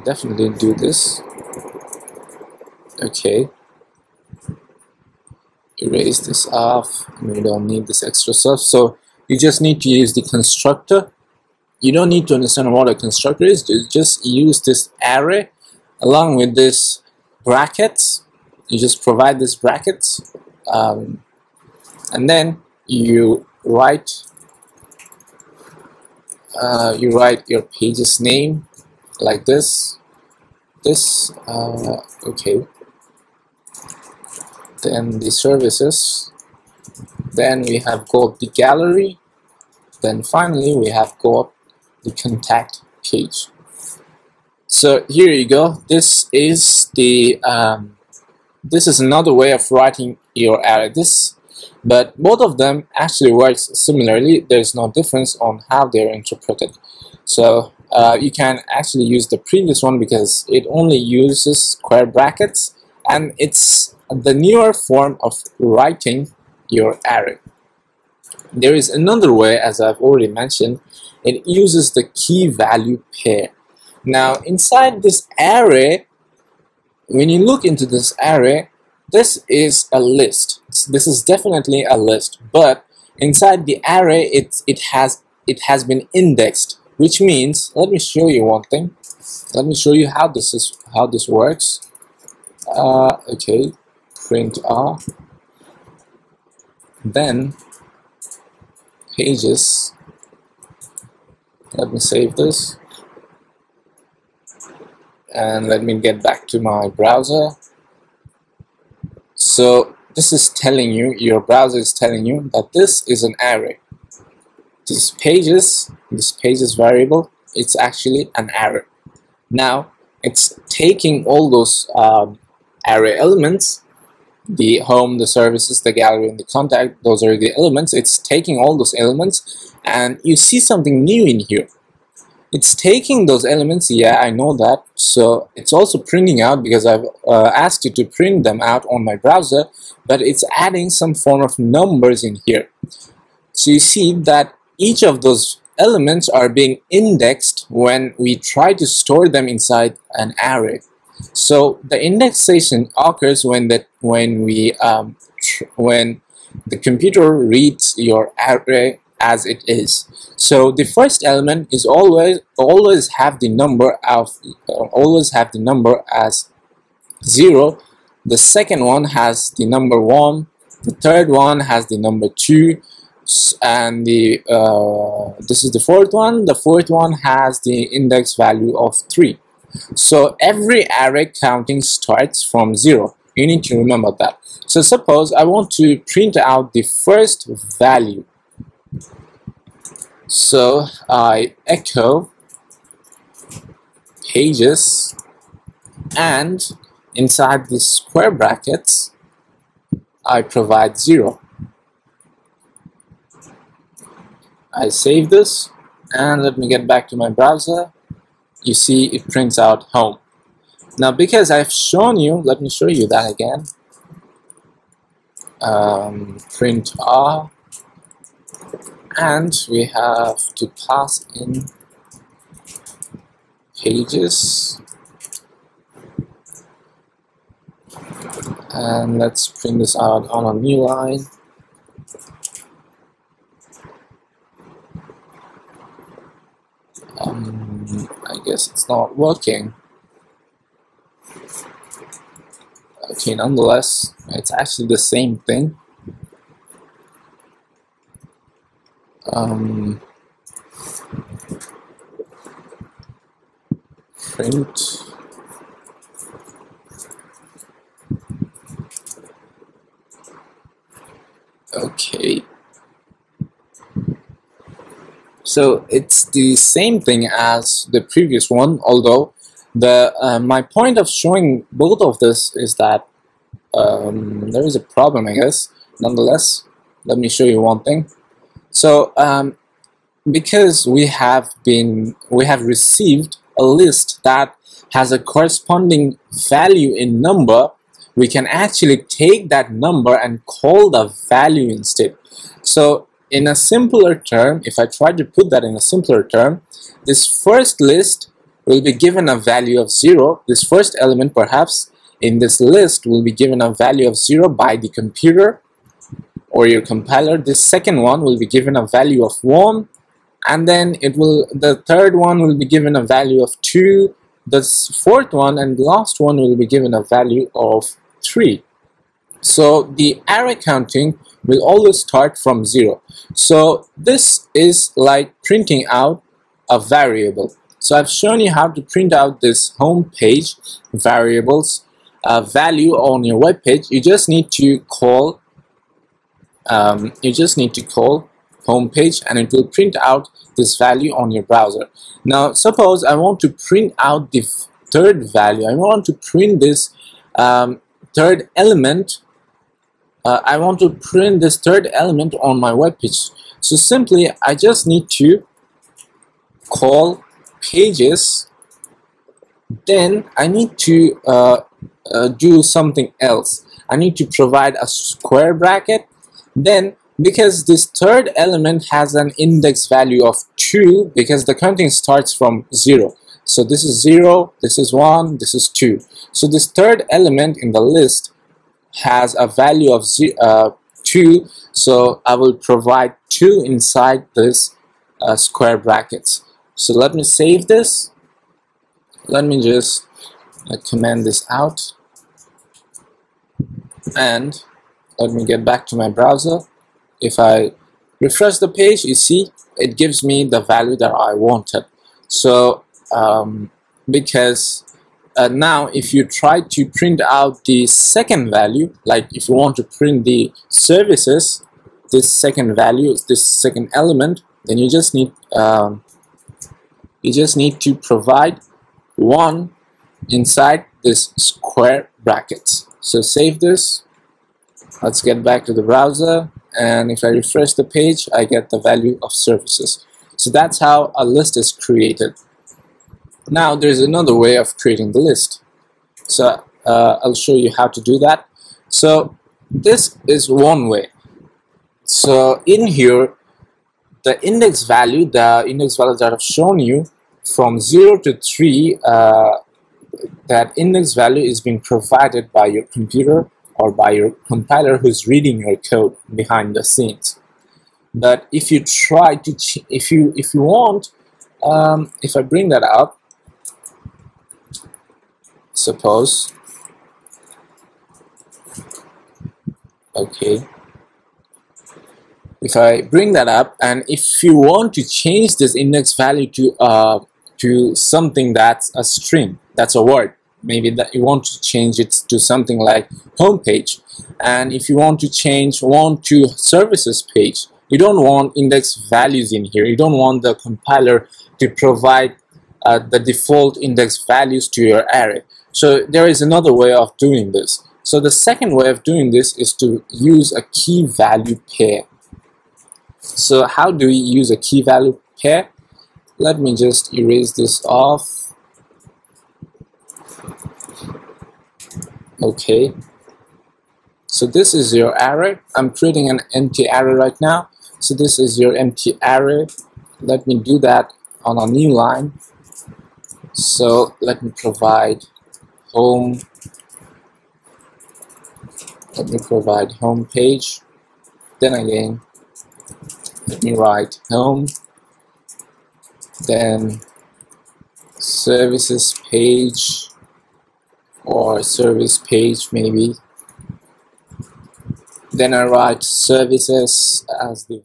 definitely do this. Okay, erase this off. We don't need this extra stuff. So you just need to use the constructor. You don't need to understand what a constructor is. Just use this array along with this brackets. You just provide this brackets, and then you write your page's name like this. Okay. Then the services. Then we have got the gallery. Then finally we have got the contact page. So here you go. This is the this is another way of writing your array. But both of them actually works similarly. There's no difference on how they're interpreted. So you can actually use the previous one because it only uses square brackets, and it's the newer form of writing your array. There is another way, as I've already mentioned. It uses the key value pair. Now inside this array, when you look into this array, this is a list. This is definitely a list, but inside the array it has been indexed, which means, let me show you one thing. Let me show you how this works. Okay, print R, then pages. Let me save this and let me get back to my browser. So this is telling you, your browser is telling you that this is an array. This pages variable, it's actually an array. Now it's taking all those array elements, the home, the services, the gallery, and the contact. Those are the elements. It's taking all those elements, and you see something new in here. It's taking those elements, yeah, I know that. So it's also printing out, because I've asked you to print them out on my browser, but it's adding some form of numbers in here. So you see that each of those elements are being indexed when we try to store them inside an array. So the indexation occurs when the computer reads your array as it is. So the first element is always have the number as 0. The second one has the number 1. The third one has the number 2, and this is the fourth one. The fourth one has the index value of 3. So every array counting starts from 0. You need to remember that. So suppose I want to print out the first value. So I echo pages, and inside the square brackets I provide 0. I save this and let me get back to my browser. You see it prints out home. Now because I've shown you, let me show you that again. Print R, and we have to pass in pages, and let's print this out on a new line. I guess it's not working. Okay, nonetheless, it's actually the same thing. Print okay, so it's the same thing as the previous one, although the my point of showing both of this is that there is a problem, I guess. Nonetheless, let me show you one thing. So because we have received a list that has a corresponding value in number, we can actually take that number and call the value instead. So in a simpler term, if I try to put that in a simpler term, this first list will be given a value of 0. This first element perhaps in this list will be given a value of 0 by the computer or your compiler. This second one will be given a value of 1, and then the third one will be given a value of 2, the fourth one and the last one will be given a value of 3. So the array counting will always start from 0. So this is like printing out a variable. So I've shown you how to print out this home page variables value on your web page. You just need to call home page, and it will print out this value on your browser. Now suppose I want to print out the third value. I want to print this third element. I want to print this third element on my web page. So simply I just need to call pages, then I need to do something else. I need to provide a square bracket. Then because this third element has an index value of 2, because the counting starts from 0. So this is 0, this is 1, this is 2. So this third element in the list has a value of 2. So I will provide 2 inside this square brackets. So let me save this. Let me just comment this out. And let me get back to my browser. If I refresh the page, you see it gives me the value that I wanted. So because now if you try to print out the second value, like if you want to print the services, this second value, this second element, then you just need to provide 1 inside this square brackets. So save this. Let's get back to the browser, and if I refresh the page, I get the value of services. So that's how a list is created. Now there's another way of creating the list. So I'll show you how to do that. So this is one way. So in here, the index value that I've shown you from 0 to 3, that index value is being provided by your computer or by your compiler who's reading your code behind the scenes. But if you try to if you want, if I bring that up, suppose, okay, if I bring that up, and if you want to change this index value to something that's a string, that's a word, maybe that you want to change it to something like home page, and if you want to change to services page, you don't want index values in here. You don't want the compiler to provide the default index values to your array. So there is another way of doing this. So the second way of doing this is to use a key value pair. So how do we use a key value pair? Let me just erase this off. Okay, so this is your array. I'm creating an empty array right now. So this is your empty array. Let me do that on a new line. So let me provide home. Let me provide home page. Then again, let me write home. Then services page, or service page maybe. Then I write services as the